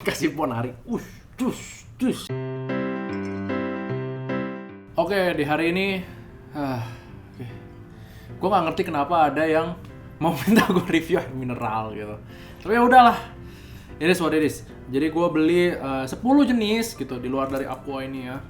kasih ponari. Dus. Oke, di hari ini gue nggak ngerti kenapa ada yang mau minta gue review air mineral gitu. Tapi ya udahlah, it is what it is. Jadi gue beli 10 jenis gitu di luar dari Aqua ini ya.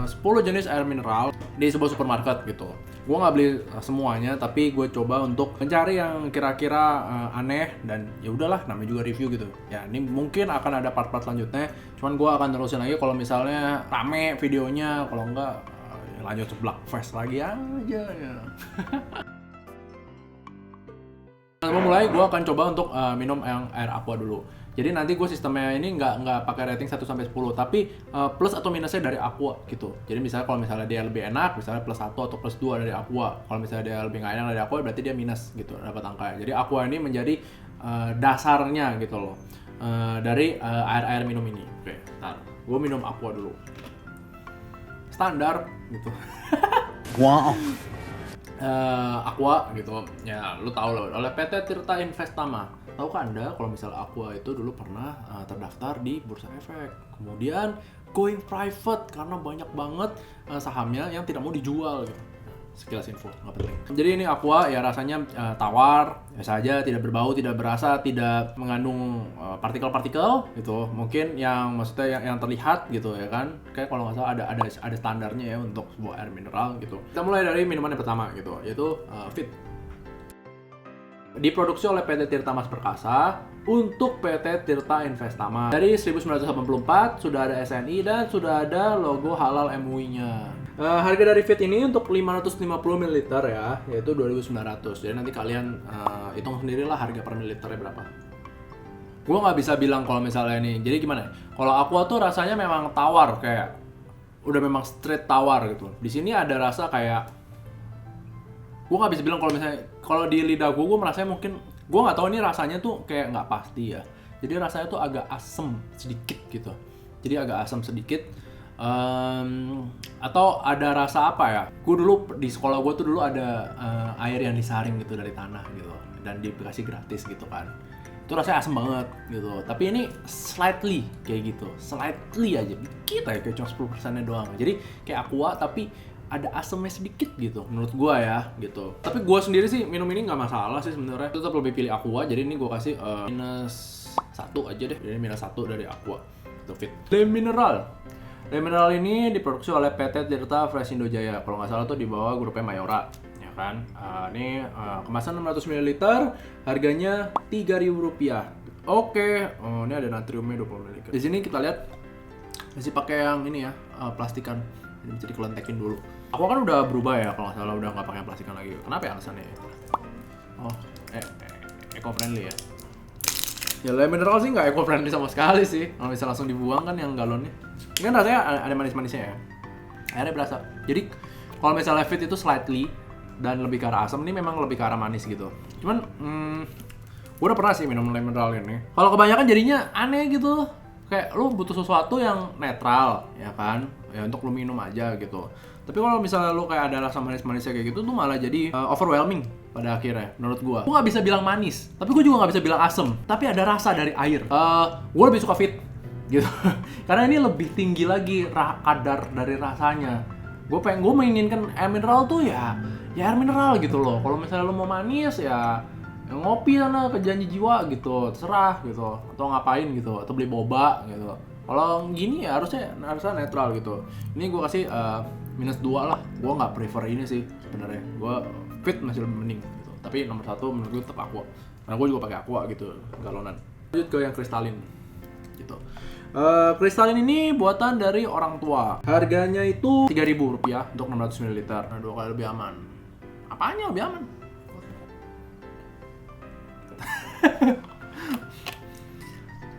10 jenis air mineral di sebuah supermarket gitu. Gue nggak beli semuanya, tapi gue coba untuk mencari yang kira-kira aneh dan ya udahlah, namanya juga review gitu. Ya ini mungkin akan ada part-part selanjutnya. Cuman gue akan terusin lagi kalau misalnya rame videonya, kalau enggak lanjut seblak fest lagi aja ya. Sebelum mulai, gue akan coba untuk minum yang air aqua dulu. Jadi nanti gue sistemnya ini nggak pakai rating 1-10, tapi plus atau minusnya dari aqua gitu. Jadi misalnya kalau misalnya dia lebih enak, misalnya plus 1 atau plus 2 dari aqua. Kalau misalnya dia lebih nggak enak dari aqua, berarti dia minus gitu, dapat angka. Jadi aqua ini menjadi dasarnya gitu loh, dari air minum ini. Oke, ntar gue minum aqua dulu. Standar gitu. Wow. Aqua gitu ya, lu tahu loh, oleh PT Tirta Investama. Tahukah Anda kalau misalnya Aqua itu dulu pernah terdaftar di Bursa Efek, kemudian going private karena banyak banget sahamnya yang tidak mau dijual gitu. Sekilas info, nggak penting. Jadi ini Aqua ya rasanya tawar, biasa aja, tidak berbau, tidak berasa, tidak mengandung partikel-partikel gitu. Mungkin yang maksudnya yang terlihat gitu ya kan. Kayak kalau nggak salah ada standarnya ya untuk sebuah air mineral gitu. Kita mulai dari minuman yang pertama gitu, yaitu Fit. Diproduksi oleh PT Tirta Mas Perkasa untuk PT Tirta Investama. Dari 1984 sudah ada SNI dan sudah ada logo halal MUI-nya. Harga dari Fit ini untuk 550 ml ya, yaitu 2.900. Jadi nanti kalian hitung sendirilah harga per mililiternya berapa. Gue nggak bisa bilang kalau misalnya ini. Jadi gimana? Kalau Aqua tuh rasanya memang tawar, kayak udah memang straight tawar gitu. Di sini ada rasa kayak, gue nggak bisa bilang kalau misalnya, kalau di lidah gue merasanya mungkin, gue nggak tahu ini rasanya tuh kayak nggak pasti ya. Jadi rasanya tuh agak asem sedikit gitu. Jadi agak asam sedikit. Atau ada rasa apa ya? Gue dulu di sekolah gue tuh dulu ada air yang disaring gitu dari tanah gitu, dan dikasih gratis gitu kan. Itu rasanya asem banget gitu. Tapi ini slightly kayak gitu, slightly aja, dikit aja, kayak cuma 10%-nya doang. Jadi kayak Aqua tapi ada asemnya sedikit gitu menurut gue ya gitu. Tapi gue sendiri sih minum ini nggak masalah sih sebenarnya. Tetap lebih pilih Aqua. Jadi ini gue kasih -1 aja deh. Jadi -1 dari Aqua. Itu Fit. Le Mineral ini diproduksi oleh PT Tirta Fresh Indojaya. Kalau nggak salah tuh di bawah grupnya Mayora, ya kan? Ini kemasan 600 ml, harganya Rp3.000. Oke, ini ada natriumnya 20 ml. Di sini kita lihat masih pakai yang ini ya, plastikan. Jadi bisa dikelentekin dulu. Aku kan udah berubah ya, kalau nggak salah udah nggak pakai plastikan lagi. Kenapa ya alasannya? Oh, eco-friendly ya. Ya Le Mineral sih nggak eco-friendly sama sekali sih. Kalau bisa langsung dibuang kan yang galonnya. Ini kan rasanya ada manis-manisnya ya. Airnya berasa. Jadi kalau misalnya Fit itu slightly dan lebih ke arah asam, ini memang lebih ke arah manis gitu. Cuman gue udah pernah sih minum Le Mineral ini. Kalau kebanyakan jadinya aneh gitu. Kayak lu butuh sesuatu yang netral ya kan, ya untuk lu minum aja gitu. Tapi kalau misalnya lu kayak ada rasa manis-manisnya kayak gitu tuh malah jadi overwhelming pada akhirnya menurut gua. Gua nggak bisa bilang manis, tapi gua juga nggak bisa bilang asem. Tapi ada rasa dari air. Gua lebih suka Fit gitu. Karena ini lebih tinggi lagi kadar dari rasanya. Gue menginginkan air mineral tuh ya air mineral gitu loh. Kalau misalnya lu mau manis ya ngopi sana ke Janji Jiwa gitu, terserah gitu, atau ngapain gitu, atau beli boba gitu. Kalau gini ya harusnya netral gitu. Ini gue kasih -2 lah. Gue nggak prefer ini sih sebenarnya. Gue Fit masih lebih mending gitu. Tapi nomor 1 menurut gue tetap Aqua. Karena gue juga pakai Aqua gitu, galonan. Lanjut ke yang kristalin gitu. Kristalin ini buatan dari orang tua. Harganya itu Rp3.000 untuk 600 ml. Nah, 2 kali lebih aman. Apanya lebih aman?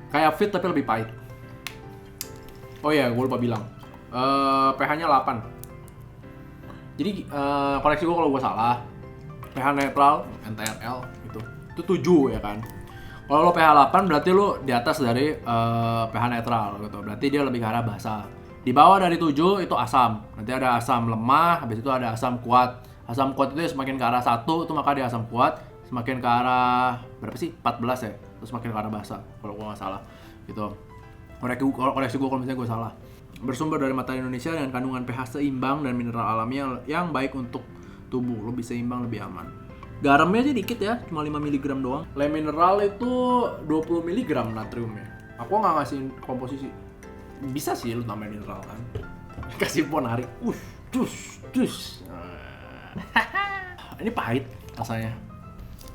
Kayak Fit tapi lebih pahit. Oh iya, gue lupa bilang. pH-nya 8. Jadi koreksi gue kalau gue salah. pH netral, NTRL gitu. Itu 7 ya kan. Kalau lo pH 8 berarti lo di atas dari pH netral gitu. Berarti dia lebih ke arah basa. Di bawah dari 7 itu asam. Nanti ada asam lemah, habis itu ada asam kuat. Asam kuat itu semakin ke arah 1 itu maka dia asam kuat. Semakin ke arah berapa sih? 14 ya. Terus semakin ke arah basa kalau gua nggak salah gitu. Koreksi gue kalau misalnya gue salah. Bersumber dari mata Indonesia dengan kandungan pH seimbang dan mineral alami yang baik untuk tubuh, lebih seimbang, lebih aman. Garamnya aja dikit ya, cuma 5 mg doang. Le mineral itu 20 mg natriumnya. Aku nggak ngasih komposisi. Bisa sih lu tambahin mineral kan. Kasih ponari. Dus. Ini pahit rasanya.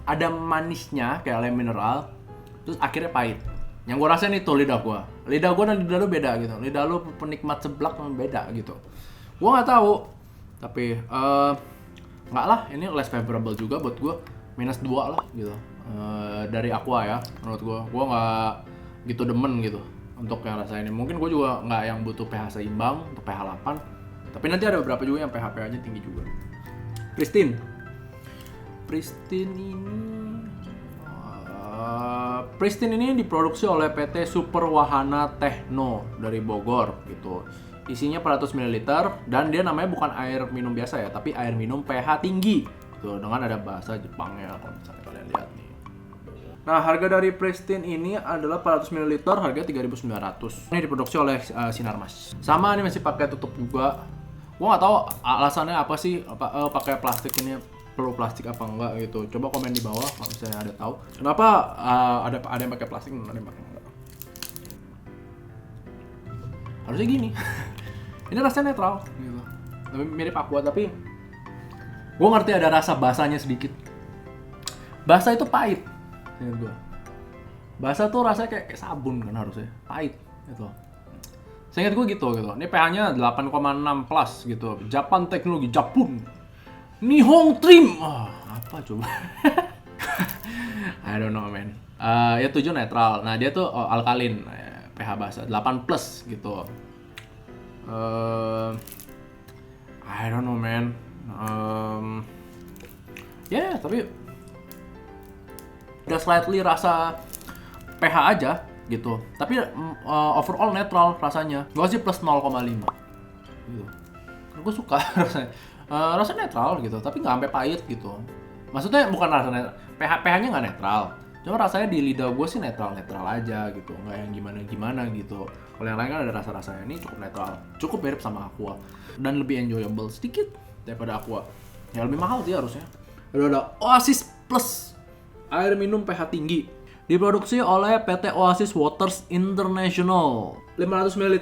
Ada manisnya kayak le mineral, terus akhirnya pahit. Yang gue rasain itu lidah gue dan lidah lu beda gitu. Lidah lu penikmat seblak beda gitu. Gue nggak tahu, tapi nggak lah, ini less favorable juga buat gue, -2 lah gitu. Dari Aqua ya, menurut gue nggak gitu demen gitu untuk yang rasa ini. Mungkin gue juga nggak yang butuh pH seimbang untuk pH 8, tapi nanti ada beberapa juga yang pH-nya tinggi juga. Pristine ini diproduksi oleh PT Super Wahana Techno dari Bogor gitu. Isinya 400 ml dan dia namanya bukan air minum biasa ya, tapi air minum pH tinggi. Tuh, dengan ada bahasa Jepangnya kalau misalnya kalian lihat nih. Nah, harga dari Pristine ini adalah 400 ml harga 3.900. Ini diproduksi oleh Sinarmas. Sama ini masih pakai tutup juga. Gua nggak tahu alasannya apa sih pakai plastik ini, perlu plastik apa enggak gitu. Coba komen di bawah kalau misalnya ada tahu. Kenapa ada yang pakai plastik dan ada yang pakai enggak. Harusnya gini. Ini rasanya netral gitu. Tapi mirip Aqua, tapi gue ngerti ada rasa basahnya sedikit. Basah itu pahit. Ingat gue. Basah tuh rasanya kayak sabun kan harusnya. Pahit gitu. Seingat gue gitu. Ini pH-nya 8,6 plus gitu. Japan teknologi Japun. Nihon Trim. Apa coba? I don't know man. Ya 7 netral. Nah dia tuh alkalin. pH basah 8 plus gitu. I don't know man. Ya tapi udah slightly rasa pH aja gitu. Tapi overall netral rasanya. Gue sih plus 0,5 gitu. Gue suka rasanya. Rasa netral gitu, tapi nggak sampai pahit gitu. Maksudnya bukan rasa netral, pH-nya nggak netral. Cuma rasanya di lidah gue sih netral aja gitu, nggak yang gimana gitu. Kalau yang lain kan ada rasa-rasanya, ini cukup netral, cukup mirip sama Aqua dan lebih enjoyable sedikit daripada Aqua. Ya lebih mahal sih harusnya. Ada Oasis Plus, air minum pH tinggi, diproduksi oleh PT Oasis Waters International, 500 ml,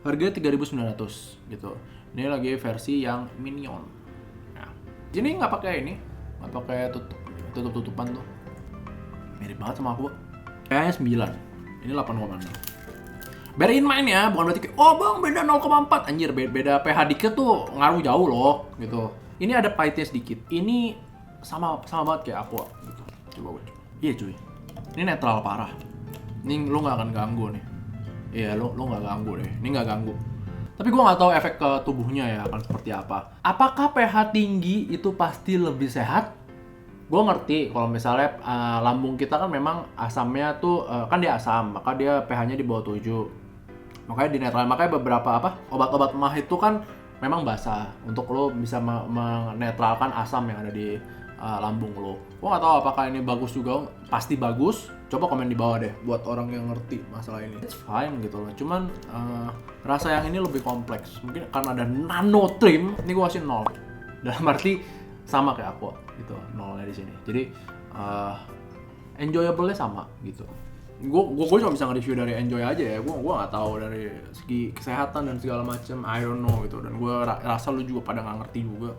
harganya 3.900 gitu. Ini lagi versi yang Minion. Nah, ini nggak pakai ini, nggak pakai tutup-tutupan tuh. Mirip banget sama aku. Kayaknya 9. Ini 8,6. Bear in mind ya, bukan berarti kayak, oh bang beda 0,4. Anjir, beda pH dikit tuh ngaruh jauh loh, gitu. Ini ada pahitnya sedikit. Ini sama banget kayak Aqua gitu. Coba gue. Iya cuy. Ini netral parah. Ini lo nggak akan ganggu nih. Iya, lo nggak ganggu deh. Ini nggak ganggu. Tapi gue nggak tahu efek ke tubuhnya ya akan seperti apa. Apakah pH tinggi itu pasti lebih sehat? Gue ngerti kalau misalnya lambung kita kan memang asamnya tuh kan dia asam, maka dia pH-nya di bawah 7. Makanya di netral. Makanya beberapa obat-obat mah itu kan memang basah untuk lo bisa menetralkan asam yang ada di lambung lo. Gue nggak tahu apakah ini bagus juga. Pasti bagus. Coba komen di bawah deh buat orang yang ngerti masalah ini. It's fine gitu loh. Cuman rasa yang ini lebih kompleks. Mungkin karena ada nano trim. Ini gue kasih 0. Dalam arti sama kayak Aqua gitu. 0-nya di sini. Jadi enjoyable-nya sama gitu. Gue cuma bisa nge-review dari enjoy aja ya. Gue nggak tahu dari segi kesehatan dan segala macam. I don't know gitu. Dan gue rasa lu juga pada nggak ngerti juga.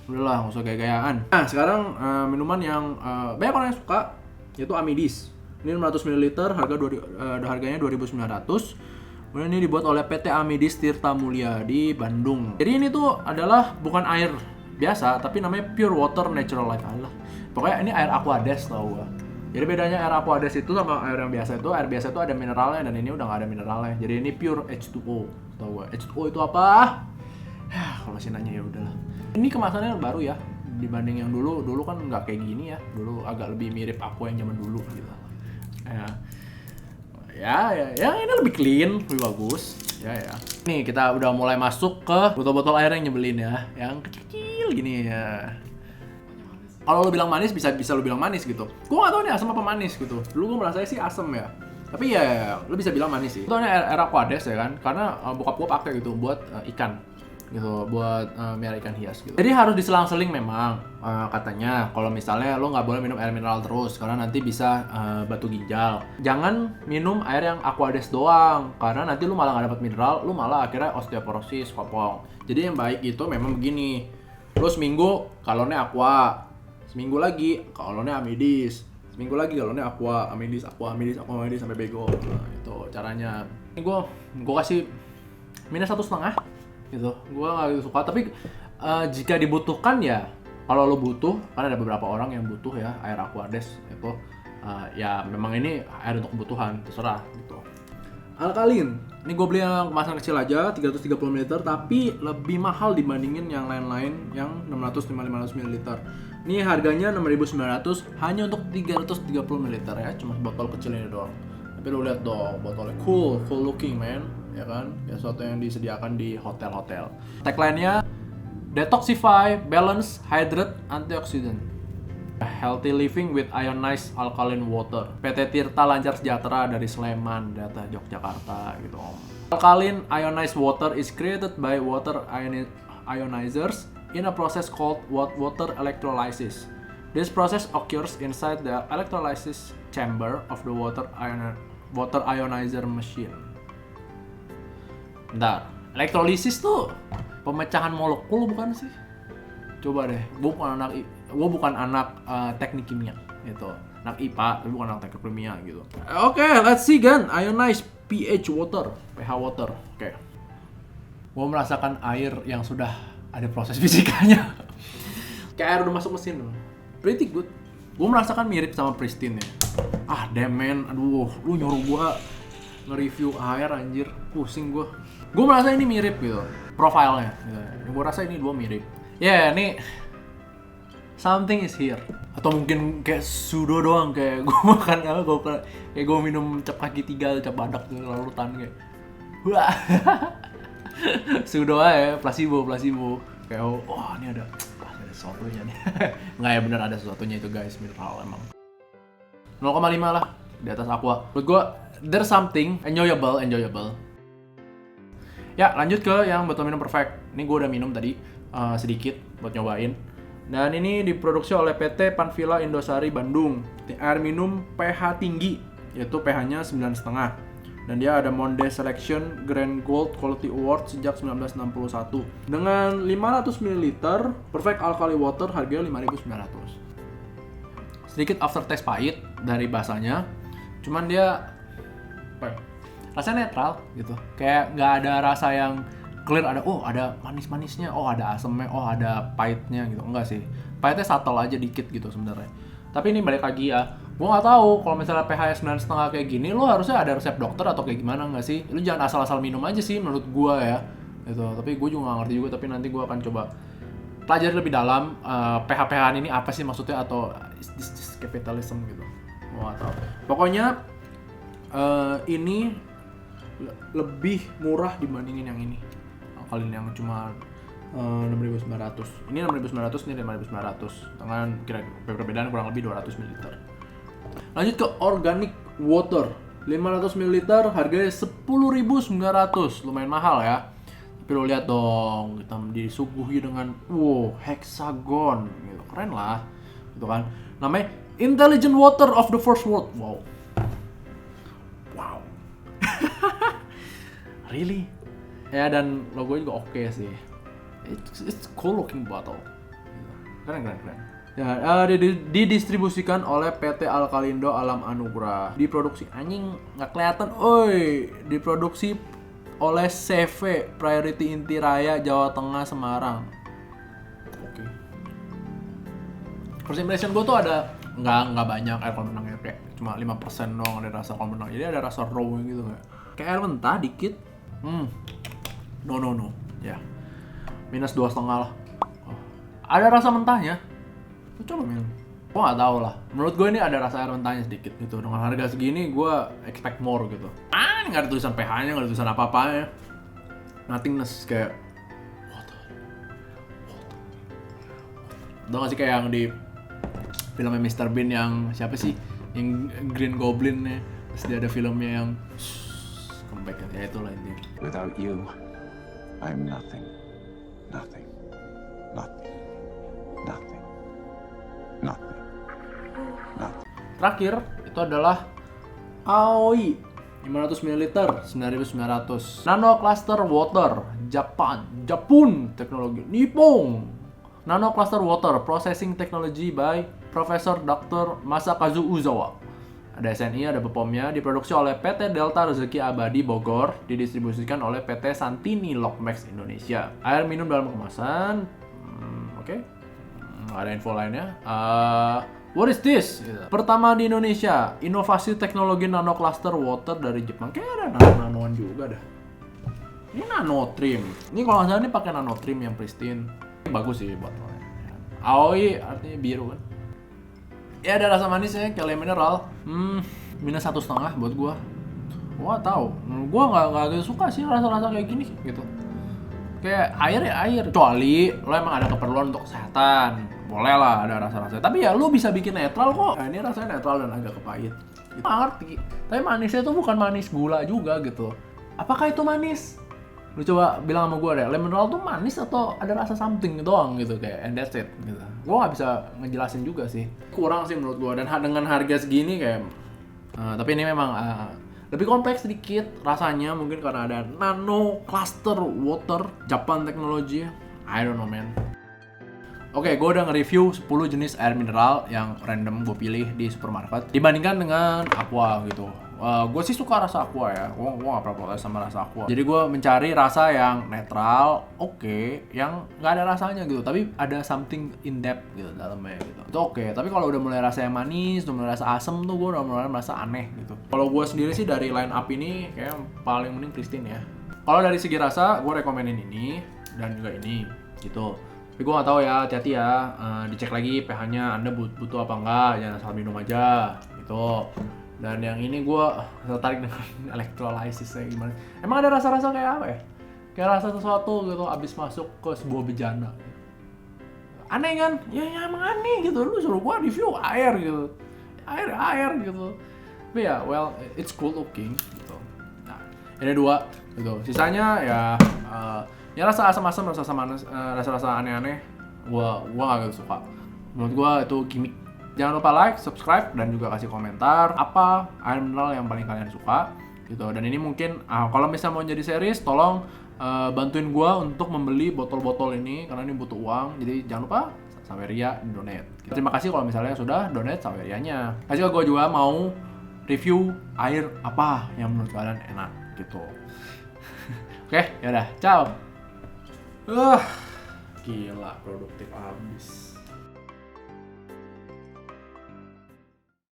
Udahlah, nggak usah gaya-gayaan. Nah, sekarang minuman yang banyak orang yang suka, yaitu Amidis. Ini 600 ml, harganya 2.900. Kemudian ini dibuat oleh PT Amidis Tirta Mulia di Bandung. Jadi ini tuh adalah bukan air biasa, tapi namanya Pure Water Natural Life. Pokoknya ini air Aquades tau gua. Jadi bedanya air Aquades itu sama air yang biasa itu, air biasa itu ada mineralnya dan ini udah nggak ada mineralnya. Jadi ini pure H2O, tau gua. H2O itu apa? Kalau masih nanya ya udahlah. Ini kemasannya baru ya, dibanding yang dulu kan nggak kayak gini ya. Dulu agak lebih mirip Aqua yang zaman dulu gitu. Ya, ini lebih clean, lebih bagus. Ya. Nih kita udah mulai masuk ke botol-botol air yang nyebelin ya, yang kecil gini ya. Kalau lo bilang manis bisa lo bilang manis gitu. Gue nggak tahu nih asam apa manis gitu. Dulu gue merasa sih asam ya. Tapi ya, lu bisa bilang manis sih. Itu air Aquades ya kan, karena bokap gua pakai gitu buat ikan gitu, buat miara ikan hias gitu. Jadi harus diselang-seling memang katanya. Kalau misalnya lu nggak boleh minum air mineral terus, karena nanti bisa batu ginjal. Jangan minum air yang Aquades doang, karena nanti lu malah nggak dapat mineral, lu malah akhirnya osteoporosis, kopong. Jadi yang baik itu memang begini, lu seminggu galonnya aqua, seminggu lagi galonnya amidis, seminggu lagi galonnya aqua, amidis sampai bego. Nah, itu caranya. Ini gue kasih -1,5 gitu. Gue nggak gitu suka, tapi jika dibutuhkan ya, kalau lo butuh, karena ada beberapa orang yang butuh ya air Aquades itu, ya memang ini air untuk kebutuhan, terserah gitu. Alkalin, ini gue beli yang kemasan kecil aja, 330 ml, tapi lebih mahal dibandingin yang lain-lain yang 600-500 ml. Ini harganya 6.900 hanya untuk 330 ml ya, cuma botol kecil ini doang. Tapi lu lihat dong, botolnya cool looking man, ya kan? Ya sesuatu yang disediakan di hotel-hotel. Tagline-nya Detoxify, Balance, Hydrate, Antioxidant. Healthy living with ionized alkaline water. PT Tirta Lancar Sejahtera dari Sleman, data Yogyakarta gitu. Alkaline ionized water is created by water ionizers in a process called water electrolysis. This process occurs inside the electrolysis chamber of the water ionizer machine. Bentar, elektrolisis tuh pemecahan molekul bukan sih? Coba deh, gue bukan anak teknik kimia gitu, anak IPA tapi bukan anak teknik kimia gitu. Oke, let's see kan, ionized pH water, pH water. Oke, gue merasakan air yang sudah ada proses fisikanya. Kayak air udah masuk mesin, pretty good. Gue merasakan mirip sama Pristine ya. Ah damn man, aduh, lu nyuruh gue nge-review air anjir, pusing gue. Gue merasa ini mirip gitu, profilnya gitu. Gue rasa ini dua mirip. Ya, ini something is here. Atau mungkin kayak pseudo doang, kayak gue makan kayak gue minum cap kaki 3, cap badak gitu, larutan kayak wah. Pseudo aja, placebo. Kayak wah ini ada sesuatunya nih. Nggak ya, bener ada sesuatunya itu guys, mineral emang. 0,5 lah di atas aqua. Menurut gue there's something enjoyable. Ya, lanjut ke yang botol minum perfect. Ini gue udah minum tadi sedikit buat nyobain. Dan ini diproduksi oleh PT Panvilla Indosari Bandung. Air minum pH tinggi, yaitu pH-nya 9,5. Dan dia ada Monday Selection Grand Gold Quality Award sejak 1961. Dengan 500 ml Perfect Alkali Water harganya 5.900. Sedikit aftertaste pahit dari basanya. Cuman dia rasanya netral gitu. Kayak nggak ada rasa yang clear, ada ada manis-manisnya, ada asemnya, ada pahitnya gitu. Enggak sih. Pahitnya subtle aja dikit gitu sebenarnya. Tapi ini balik lagi ya, gue nggak tahu kalau misalnya pH 9,5 kayak gini, lo harusnya ada resep dokter atau kayak gimana nggak sih? Lo jangan asal-asal minum aja sih menurut gue ya. Gitu. Tapi gue juga nggak ngerti juga, tapi nanti gue akan coba pelajari lebih dalam pH-pH ini apa sih maksudnya, atau is this just capitalism gitu. Gue nggak tahu. Pokoknya ini lebih murah dibandingin yang ini. Alkalin yang cuma 6.900. Ini 6.900, ini 5.900. Dengan kira-kira perbedaan kurang lebih 200 ml. Lanjut ke organic water. 500 ml harganya 10.900. Lumayan mahal ya. Tapi lo lihat dong, kita disuguhi dengan hexagon gitu. Keren lah. Gitu kan. Namanya Intelligent Water of the First World. Wow. Really? Ya, dan logonya juga oke sih. It's cool looking bottle. Keren. Ya, didistribusikan oleh PT Alkalindo Alam Anugrah. Diproduksi anjing nggak kelihatan. Diproduksi oleh CV Priority Inti Raya Jawa Tengah Semarang. Oke. First impression gue tuh ada nggak banyak air kolam renangnya, kayak cuma 5% doang ada rasa kolam renang. Jadi ada rasa raw gitu kayak air mentah dikit. No. Ya. -2,5 lah. Ada rasa mentahnya. Coba minum. Gue nggak tahu lah. Menurut gue ini ada rasa air mentahnya sedikit gitu. Dengan harga segini gue expect more gitu. Ini nggak ada tulisan pH-nya, nggak ada tulisan apa-apanya. Nothingness, kayak water. Tau nggak sih kayak yang di filmnya Mr. Bean yang siapa sih? Yang Green Goblin-nya. Terus dia ada filmnya yang comeback, ya itulah intinya. Without you, I'm nothing. Nothing. Nothing. Nothing. Nothing. Nothing. Terakhir itu adalah Aoi 500 ml 9.900 Nano Cluster Water Japun teknologi Nippon Nano Cluster Water Processing Technology by Profesor Dr. Masakazu Uzawa. Ada SNI, ada BPOM-nya, diproduksi oleh PT Delta Rezeki Abadi Bogor, didistribusikan oleh PT Santini Lokmex Indonesia. Air minum dalam kemasan, oke. Ada info lainnya. What is this? Pertama di Indonesia, inovasi teknologi nano cluster water dari Jepang. Kayak ada nanoan juga dah. Ini nano trim. Ini kalau nggak salah ini pakai nano trim yang pristine. Bagus sih botolnya. Aoi artinya biru kan. Ya ada rasa manisnya kayak mineral. -1,5 buat gua. Gua tahu. Gua nggak gitu suka sih rasa-rasa kayak gini gitu. Kayak air ya air. Kecuali lo emang ada keperluan untuk kesehatan. Boleh lah ada rasa-rasa. Tapi ya lu bisa bikin netral kok. Nah, ini rasanya netral dan agak kepahit. Gitu. Ngerti. Tapi manisnya tuh bukan manis gula juga gitu. Apakah itu manis? Lu coba bilang sama gue deh, lemon mineral tuh manis atau ada rasa something doang gitu kayak and that's it gitu. Gue nggak bisa ngejelasin juga sih. Kurang sih menurut gue dan dengan harga segini kayak. Tapi ini memang lebih kompleks sedikit rasanya mungkin karena ada nano cluster water Japan teknologi. I don't know man. Oke, gue udah nge-review 10 jenis air mineral yang random gue pilih di supermarket dibandingkan dengan Aqua gitu. Gue sih suka rasa Aqua ya, gue gak pernah protes sama rasa Aqua. Jadi gue mencari rasa yang netral, oke, yang gak ada rasanya gitu, tapi ada something in depth gitu dalamnya gitu. Itu oke, tapi kalau udah mulai rasa yang manis, udah mulai rasa asem tuh gue udah mulai merasa aneh gitu. Kalau gue sendiri sih dari line up ini kayak paling mending pristine ya. Kalau dari segi rasa, gue rekomenin ini dan juga ini gitu. Tapi gue gak tahu ya, hati-hati ya, dicek lagi pH-nya Anda butuh apa enggak, jangan asal minum aja gitu. Dan yang ini gue tertarik dengan elektrolisis gimana. Emang ada rasa-rasa kayak apa ya? Kayak rasa sesuatu gitu abis masuk ke sebuah bejana. Aneh kan? Ya emang aneh gitu. Lu suruh gue review air gitu. Air gitu. Tapi ya well it's cool looking gitu. Nah, ini 2 gitu. Sisanya ya rasa asam-asam, rasa aneh-aneh. Gua gak gitu suka. Menurut gua itu gimmick. Jangan lupa like, subscribe, dan juga kasih komentar apa air mineral yang paling kalian suka gitu. Dan ini mungkin kalau misalnya mau jadi series, tolong bantuin gua untuk membeli botol-botol ini karena ini butuh uang. Jadi jangan lupa Saweria donate. Terima kasih kalau misalnya sudah donate Sawerianya. Kasih gua juga mau review air apa yang menurut kalian enak gitu. Oke, yaudah, ciao. Gila produktif abis.